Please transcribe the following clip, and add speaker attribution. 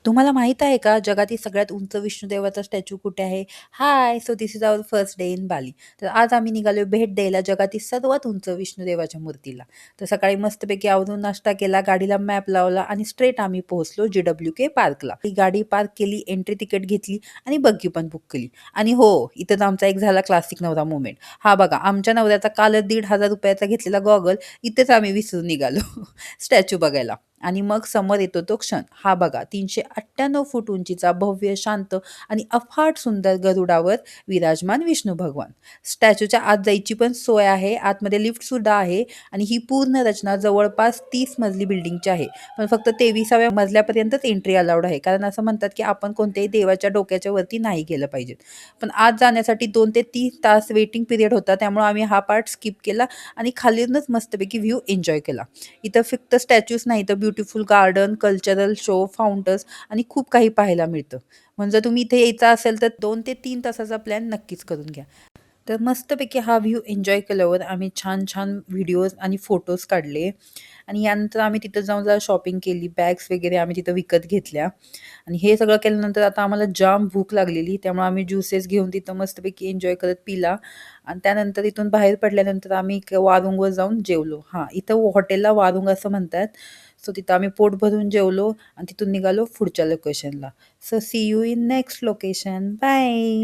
Speaker 1: तुम्हाला माहीत आहे का जगातील सगळ्यात उंच विष्णुदेवाचा स्टॅच्यू कुठे आहे? Hi! So this is our first day in Bali. तर आज आम्ही निघालोय भेट द्यायला जगातील सर्वात उंच विष्णुदेवाच्या मूर्तीला. तर सकाळी मस्तपैकी आवरून नाश्ता केला, गाडीला मॅप लावला आणि स्ट्रेट आम्ही पोहोचलो JWK पार्कला. ही गाडी पार्क केली, एंट्री तिकीट घेतली आणि बग्गी पण बुक केली. आणि हो, इथं तर आमचा एक झाला क्लासिक नवरा मोमेंट. हा बघा, आमच्या नवऱ्याचा कालच ₹1,500 चा घेतलेला गॉगल इथेच आम्ही विसरून निघालो स्टॅच्यू बघायला. आणि मग समोर येतो तो क्षण. हा बघा 398 फूट उंचीचा भव्य, शांत आणि अफाट सुंदर गरुडावर विराजमान विष्णू भगवान. स्टॅच्यूच्या आत जायची पण सोय आहे. आतमध्ये लिफ्टसुद्धा आहे आणि ही पूर्ण रचना जवळपास 30 मजली बिल्डिंगची आहे. पण फक्त 23व्या मजल्यापर्यंतच एंट्री अलाउड आहे. कारण असं म्हणतात, की आपण कोणत्याही देवाच्या डोक्याच्या वरती नाही गेलं पाहिजे. पण आत जाण्यासाठी 2 ते 3 तास वेटिंग पिरियड होता. त्यामुळे आम्ही हा पार्ट स्किप केला आणि खालूनच मस्तपैकी व्ह्यू एन्जॉय केला. इथं फक्त स्टॅच्यूच नाही तर ब्युटिफुल गार्डन, कल्चरल शो, फाउंटन्स आणि खूप काही पाहायला मिळतं. म्हणजे तुम्ही इथे यायचं असेल तर 2 ते 3 तासाचा प्लॅन नक्कीच करून घ्या. तर मस्तपैकी हा व्ह्यू एन्जॉय केल्यावर आम्ही छान-छान व्हिडिओज आणि फोटोज काढले आणि यानंतर आम्ही तिथं जाऊन जरा शॉपिंग केली. बॅग्स वगैरे आम्ही तिथं विकत घेतल्या आणि हे सगळं केल्यानंतर आता आम्हाला जाम भूक लागलेली. त्यामुळे आम्ही ज्युसेस घेऊन तिथं मस्तपैकी एन्जॉय करत पिला आणि त्यानंतर इथून बाहेर पडल्यानंतर आम्ही वारुंगवर जाऊन जेवलो. हां, इथं हॉटेलला वारुंग असं म्हणतात. सो तिथं आम्ही पोट भरून जेवलो आणि तिथून निघालो पुढच्या लोकेशनला. So see you in next location. Bye.